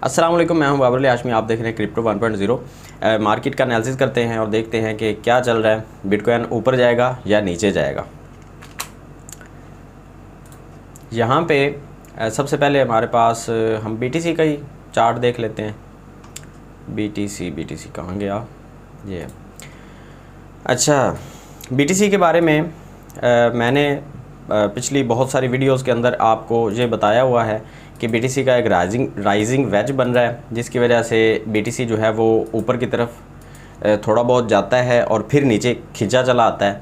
अस्सलाम वालेकुम, मैं हूं बाबर अली हाशमी। आप देख रहे हैं क्रिप्टो 1.0। मार्केट का एनालिसिस करते हैं और देखते हैं कि क्या चल रहा है, बिटकॉइन ऊपर जाएगा या नीचे जाएगा। यहाँ पे सबसे पहले हमारे पास हम बीटीसी का ही चार्ट देख लेते हैं। बीटीसी कहाँ गया ये। अच्छा, बीटीसी के बारे में मैंने पिछली बहुत सारी वीडियोस के अंदर आपको ये बताया हुआ है कि बीटीसी का एक राइजिंग वेज बन रहा है, जिसकी वजह से बीटीसी जो है वो ऊपर की तरफ थोड़ा बहुत जाता है और फिर नीचे खिंचा चला आता है।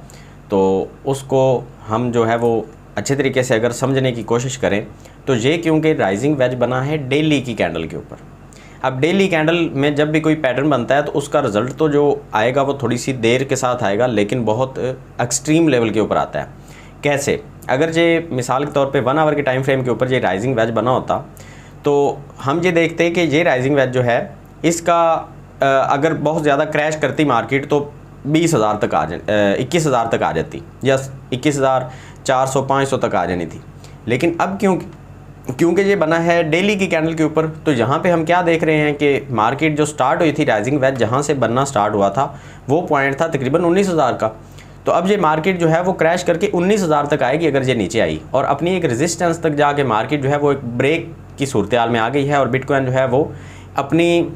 तो उसको हम जो है वो अच्छे तरीके से अगर समझने की कोशिश करें तो ये क्योंकि राइजिंग वेज बना है डेली की कैंडल के ऊपर। अब डेली कैंडल में जब भी कोई पैटर्न बनता है तो उसका रिज़ल्ट तो जो आएगा वो थोड़ी सी देर के साथ आएगा, लेकिन बहुत एक्सट्रीम लेवल के ऊपर आता है। कैसे? अगर ये मिसाल के तौर पे 1 आवर के टाइम फ्रेम के ऊपर ये राइजिंग वेज बना होता तो हम ये देखते हैं कि ये राइजिंग वेज जो है इसका अगर बहुत ज़्यादा क्रैश करती मार्केट तो 20,000 तक 21,000 तक आ जाती, या 21,400-500 तक आ जानी थी। लेकिन अब क्योंकि ये बना है डेली की कैंडल के ऊपर, तो यहाँ पे हम क्या देख रहे हैं कि मार्केट जो स्टार्ट हुई थी राइजिंग वेज जहाँ से बनना स्टार्ट हुआ था वो पॉइंट था तकरीबन 19,000 का। तो अब ये मार्केट जो है वो क्रैश करके 19,000 तक आएगी अगर ये नीचे आई, और अपनी एक रेजिस्टेंस तक जाके मार्केट जो है वो एक ब्रेक की सूरत हाल में आ गई है। और बिटकॉइन जो है वो अपनी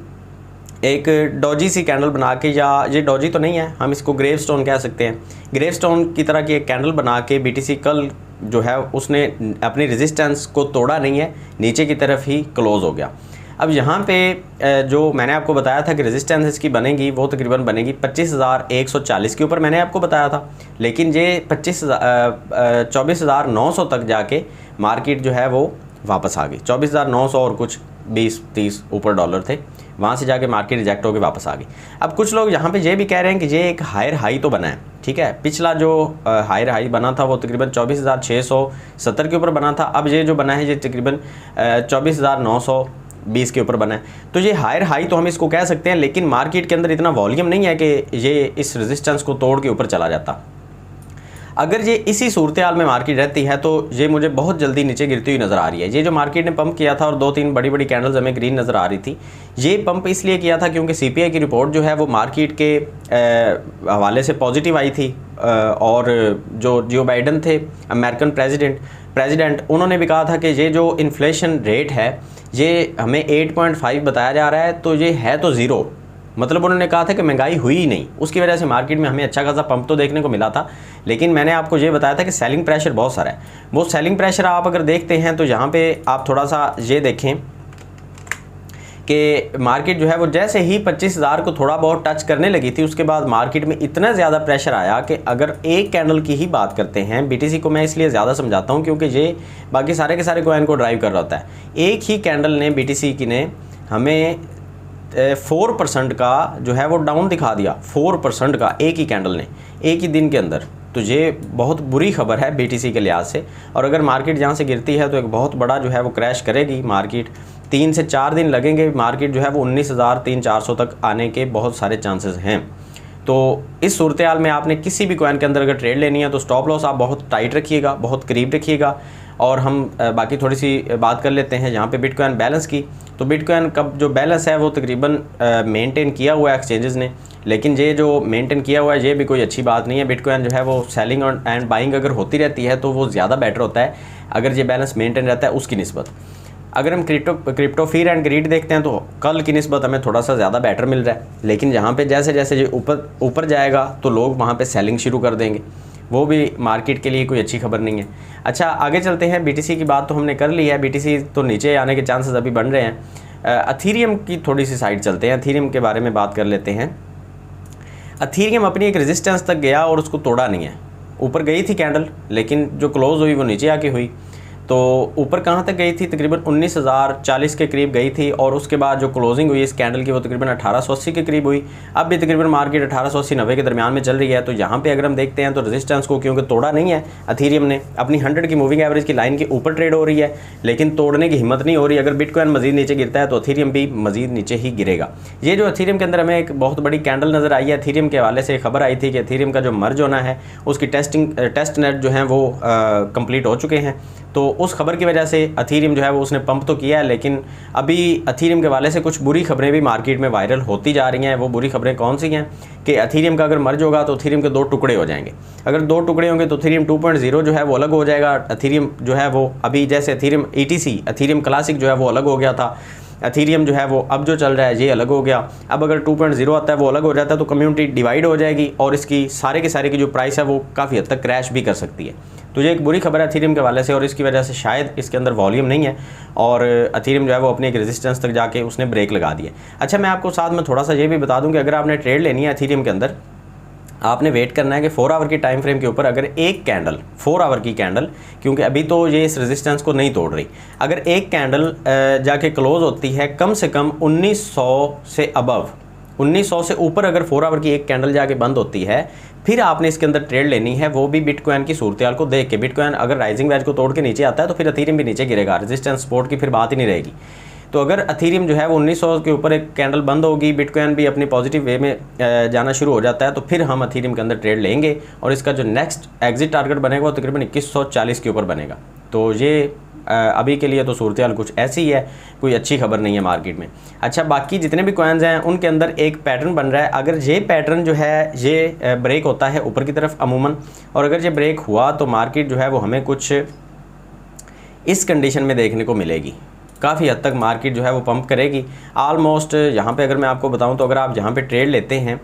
एक डॉजी सी कैंडल बना के, या ये डॉजी तो नहीं है, हम इसको ग्रेवस्टोन कह सकते हैं, ग्रेवस्टोन की तरह की एक कैंडल बना के बीटीसी कल जो है उसने अपनी रेजिस्टेंस को तोड़ा नहीं है, नीचे की तरफ ही क्लोज़ हो गया। अब यहाँ पे जो मैंने आपको बताया था कि रेजिस्टेंस इसकी बनेगी वो तकरीबन बनेगी 25,140 के ऊपर मैंने आपको बताया था, लेकिन ये 24,900 तक जाके मार्केट जो है वो वापस आ गई। 24,900 और कुछ 20-30 ऊपर डॉलर थे, वहाँ से जाके मार्केट रिजेक्ट होकर वापस आ गई। अब कुछ लोग यहाँ पे ये भी कह रहे हैं कि ये एक हायर हाई तो बना है, ठीक है। पिछला जो हायर हाई बना था वो तकरीबन 24,670 के ऊपर बना था। अब ये जो बना है ये तकरीबन 24,920 के ऊपर बना है। तो ये हायर हाई तो हम इसको कह सकते हैं, लेकिन मार्केट के अंदर इतना वॉल्यूम नहीं है कि ये इस रेजिस्टेंस को तोड़ के ऊपर चला जाता। अगर ये इसी सूरत हाल में मार्केट रहती है तो ये मुझे बहुत जल्दी नीचे गिरती हुई नज़र आ रही है। ये जो मार्केट ने पंप किया था और 2-3 बड़ी बड़ी कैंडल्स हमें ग्रीन नज़र आ रही थी, ये पंप इसलिए किया था क्योंकि सीपीआई की रिपोर्ट जो है वो मार्केट के हवाले से पॉजिटिव आई थी। और जो बाइडन थे अमेरिकन प्रेसिडेंट, उन्होंने भी कहा था कि ये जो इन्फ्लेशन रेट है ये हमें 8.5 बताया जा रहा है, तो ये है तो ज़ीरो, मतलब उन्होंने कहा था कि महंगाई हुई ही नहीं। उसकी वजह से मार्केट में हमें अच्छा खासा पंप तो देखने को मिला था, लेकिन मैंने आपको ये बताया था कि सेलिंग प्रेशर बहुत सारा है। वो सेलिंग प्रेशर आप अगर देखते हैं तो यहाँ पे आप थोड़ा सा ये देखें कि मार्केट जो है वो जैसे ही 25,000 को थोड़ा बहुत टच करने लगी थी, उसके बाद मार्केट में इतना ज़्यादा प्रेशर आया कि अगर एक कैंडल की ही बात करते हैं, बीटीसी को मैं इसलिए ज़्यादा समझाता हूँ क्योंकि ये बाकी सारे के सारे कॉइन को ड्राइव कर रहा होता है। एक ही कैंडल ने बीटीसी की ने हमें 4% का जो है वो डाउन दिखा दिया, 4% का एक ही कैंडल ने एक ही दिन के अंदर। तो ये बहुत बुरी खबर है बीटीसी के लिहाज से, और अगर मार्केट जहाँ से गिरती है तो एक बहुत बड़ा जो है वो क्रैश करेगी मार्केट। 3 से 4 दिन लगेंगे, मार्केट जो है वो 19,300-400 तक आने के बहुत सारे चांसेस हैं। तो इस सूरत हाल में आपने किसी भी कॉइन के अंदर अगर ट्रेड लेनी है तो स्टॉप लॉस आप बहुत टाइट रखिएगा, बहुत करीब रखिएगा। और हम बाकी थोड़ी सी बात कर लेते हैं यहाँ पे बिटकॉइन बैलेंस की। तो बिटकॉइन का जो बैलेंस है वो तकरीबन मेंटेन किया हुआ है एक्सचेंजेस ने, लेकिन ये जो मेंटेन किया हुआ है ये भी कोई अच्छी बात नहीं है। बिटकॉइन जो है वो सेलिंग एंड बाइंग अगर होती रहती है तो वो ज़्यादा बेटर होता है अगर ये बैलेंस मेंटेन रहता है उसकी निस्बत। अगर हम क्रिप्टो फीयर एंड ग्रीड देखते हैं तो कल की निस्बत हमें थोड़ा सा ज़्यादा बेटर मिल रहा है, लेकिन यहाँ पे जैसे जैसे ये ऊपर जाएगा तो लोग वहाँ पे सेलिंग शुरू कर देंगे, वो भी मार्केट के लिए कोई अच्छी खबर नहीं है। अच्छा, आगे चलते हैं। बीटीसी की बात तो हमने कर ली है, बीटीसी तो नीचे आने के चांसेस अभी बन रहे हैं। अथीरियम की थोड़ी सी साइड चलते हैं, अथीरियम के बारे में बात कर लेते हैं। अथीरियम अपनी एक रेजिस्टेंस तक गया और उसको तोड़ा नहीं है। ऊपर गई थी कैंडल, लेकिन जो क्लोज़ हुई वो नीचे आके हुई। तो ऊपर कहाँ तक गई थी? तकरीबन 19,040 के करीब गई थी, और उसके बाद जो क्लोजिंग हुई इस कैंडल की वो तकरीबन 1880 के करीब हुई। अब भी तकरीबन मार्केट 1880-90 के दरमियान में चल रही है। तो यहाँ पे अगर हम देखते हैं तो रेजिस्टेंस को क्योंकि तोड़ा नहीं है अथीरियम ने, अपनी 100 की मूविंग एवरेज की लाइन के ऊपर ट्रेड हो रही है, लेकिन तोड़ने की हिम्मत नहीं हो रही। अगर बिटकॉइन मजीद नीचे गिरता है तो अथीरियम भी मजीद नीचे ही गिरेगा। ये जो अथीरियम के अंदर हमें एक बहुत बड़ी कैंडल नज़र आई है, अथीरियम के हवाले से खबर आई थी कि अथीरियम का जो मर्ज होना है उसकी टेस्ट नेट जो है वो कंप्लीट हो चुके हैं। तो उस खबर की वजह से अथीरियम जो है वो उसने पंप तो किया है, लेकिन अभी अथीरियम के वाले से कुछ बुरी खबरें भी मार्केट में वायरल होती जा रही हैं। वो बुरी खबरें कौन सी हैं कि अथीरियम का अगर मर्ज होगा तो अथीरियम के 2 टुकड़े हो जाएंगे। अगर 2 टुकड़े होंगे तो अथीरियम 2.0 जो है वो अलग हो जाएगा। अथीरियम जो है वो अभी जैसे अथीरियम ETC अथीरियम क्लासिक जो है वो अलग हो गया था, अथीरियम जो है वो अब जो चल रहा है ये अलग हो गया। अब अगर 2.0 आता है वो अलग हो जाता है तो कम्युनिटी डिवाइड हो जाएगी और इसकी सारे के सारे की जो प्राइस है वो काफ़ी हद तक क्रैश भी कर सकती है। तो ये एक बुरी खबर है अथीरियम के वाले से और इसकी वजह से शायद इसके अंदर वॉल्यूम नहीं है और अथीरियम जो है वो अपनी एक रेजिस्टेंस तक जाके उसने ब्रेक लगा दिया। अच्छा, मैं आपको साथ में थोड़ा सा ये भी बता दूं कि अगर आपने ट्रेड लेनी है अथीरियम के अंदर, आपने वेट करना है कि 4 आवर की टाइम फ्रेम के ऊपर अगर एक कैंडल 4 आवर की कैंडल, क्योंकि अभी तो ये इस रेजिस्टेंस को नहीं तोड़ रही, अगर एक कैंडल जाके क्लोज होती है कम से कम 1900 से अबव, 1900 से ऊपर अगर 4 आवर की एक कैंडल जाके बंद होती है, फिर आपने इसके अंदर ट्रेड लेनी है, वो भी बिटकॉइन की सूरत को देख के। बिटकॉइन अगर राइजिंग वेज को तोड़ के नीचे आता है तो फिर अथीरियम भी नीचे गिरेगा, रेजिस्टेंस सपोर्ट की फिर बात ही नहीं रहेगी। तो अगर अथीरियम जो है वो 1900 के ऊपर एक कैंडल बंद होगी, बिटकॉइन भी अपनी पॉजिटिव वे में जाना शुरू हो जाता है, तो फिर हम अथीरियम के अंदर ट्रेड लेंगे और इसका जो नेक्स्ट एग्जिट टारगेट बनेगा वो तकरीबन 2140 के ऊपर बनेगा। तो ये अभी के लिए तो सूरत हाल कुछ ऐसी है, कोई अच्छी खबर नहीं है मार्केट में। अच्छा, बाकी जितने भी कॉइन्स हैं उनके अंदर एक पैटर्न बन रहा है। अगर ये पैटर्न जो है ये ब्रेक होता है ऊपर की तरफ अमूमन, और अगर ये ब्रेक हुआ तो मार्केट जो है वो हमें कुछ इस कंडीशन में देखने को मिलेगी। काफ़ी हद तक मार्केट जो है वो पंप करेगी आलमोस्ट। यहाँ पे अगर मैं आपको बताऊँ तो अगर आप यहाँ पे ट्रेड लेते हैं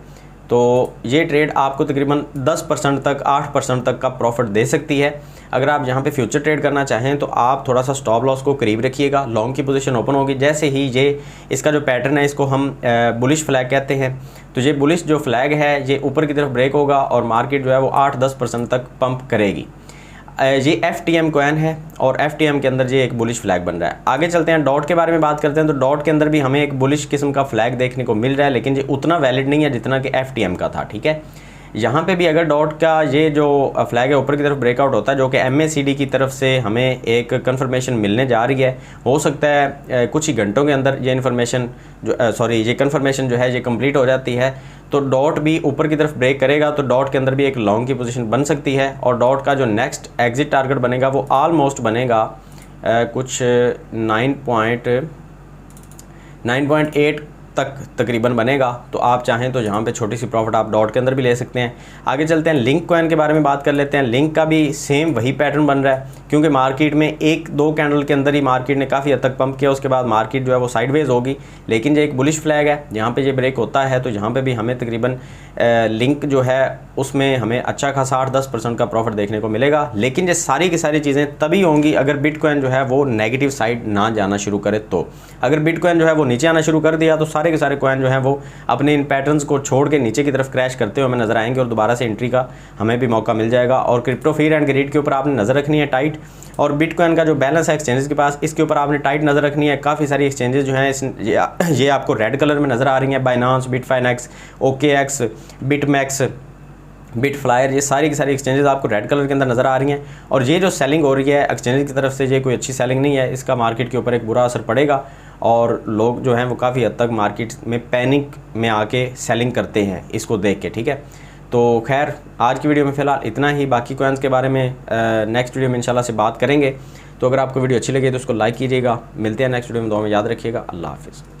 तो ये ट्रेड आपको तकरीबन 10% तक 8% तक का प्रॉफिट दे सकती है। अगर आप यहाँ पे फ्यूचर ट्रेड करना चाहें तो आप थोड़ा सा स्टॉप लॉस को करीब रखिएगा। लॉन्ग की पोजीशन ओपन होगी जैसे ही ये इसका जो पैटर्न है इसको हम बुलिश फ्लैग कहते हैं, तो ये बुलिश जो फ्लैग है ये ऊपर की तरफ ब्रेक होगा और मार्केट जो है वो 8-10% तक पंप करेगी। ये FTM कॉइन है और FTM के अंदर ये एक बुलिश फ्लैग बन रहा है। आगे चलते हैं, डॉट के बारे में बात करते हैं। तो डॉट के अंदर भी हमें एक बुलिश किस्म का फ्लैग देखने को मिल रहा है, लेकिन ये उतना वैलिड नहीं है जितना कि FTM का था। ठीक है, यहाँ पे भी अगर डॉट का ये जो फ्लैग है ऊपर की तरफ ब्रेकआउट होता है, जो कि MACD की तरफ से हमें एक कंफर्मेशन मिलने जा रही है, हो सकता है कुछ ही घंटों के अंदर ये इन्फॉर्मेशन ये कंफर्मेशन जो है ये कंप्लीट हो जाती है, तो डॉट भी ऊपर की तरफ ब्रेक करेगा तो डॉट के अंदर भी एक लॉन्ग की पोजीशन बन सकती है। और डॉट का जो नेक्स्ट एग्जिट टारगेट बनेगा वो ऑलमोस्ट बनेगा कुछ 9.8 तक तकरीबन बनेगा। तो आप चाहें तो यहाँ पे छोटी सी प्रॉफिट आप डॉट के अंदर भी ले सकते हैं। आगे चलते हैं, लिंक कॉइन के बारे में बात कर लेते हैं। लिंक का भी सेम वही पैटर्न बन रहा है, क्योंकि मार्केट में 1-2 कैंडल के अंदर ही मार्केट ने काफ़ी हद तक पंप किया, उसके बाद मार्केट जो है वो साइडवेज होगी। लेकिन जो एक बुलिश फ्लैग है यहाँ पे ये ब्रेक होता है तो यहाँ पे भी हमें तकरीबन लिंक जो है उसमें हमें अच्छा खासा 8-10% का प्रॉफिट देखने को मिलेगा। लेकिन ये सारी की सारी चीज़ें तभी होंगी अगर बिटकॉइन जो है वो नेगेटिव साइड ना जाना शुरू करे। तो अगर बिटकॉइन जो है वो नीचे आना शुरू कर दिया तो सारे के सारे कॉइन जो हैं वो अपने इन पैटर्न्स को छोड़ के नीचे की तरफ क्रैश करते हुए हमें नजर आएंगे और दोबारा से एंट्री का हमें भी मौका मिल जाएगा। और क्रिप्टो फीयर एंड ग्रीड के ऊपर आपने नज़र रखनी है टाइट, और बिटकॉइन का जो बैलेंस है एक्सचेंजेस के पास इसके ऊपर आपने टाइट नज़र रखनी है। काफ़ी सारी एक्सचेंजेस जो हैं ये आपको रेड कलर में नज़र आ रही हैं, बाइनांस, बिटफाइनेक्स, OKX, बिटमैक्स, बिटफ्लायर, ये सारी की सारी एक्सचेंजेस आपको रेड कलर के अंदर नज़र आ रही हैं। और ये जो सेलिंग हो रही है एक्सचेंजेस की तरफ से ये कोई अच्छी सेलिंग नहीं है, इसका मार्केट के ऊपर एक बुरा असर पड़ेगा और लोग जो हैं वो काफ़ी हद तक मार्केट में पैनिक में आके सेलिंग करते हैं इसको देख के। ठीक है, तो खैर आज की वीडियो में फ़िलहाल इतना ही। बाकी कॉइन्स के बारे में नेक्स्ट वीडियो में इंशाल्लाह से बात करेंगे। तो अगर आपको वीडियो अच्छी लगी तो उसको लाइक कीजिएगा। मिलते हैं नेक्स्ट वीडियो में, दुआ में याद रखिएगा। अल्लाह हाफिज़।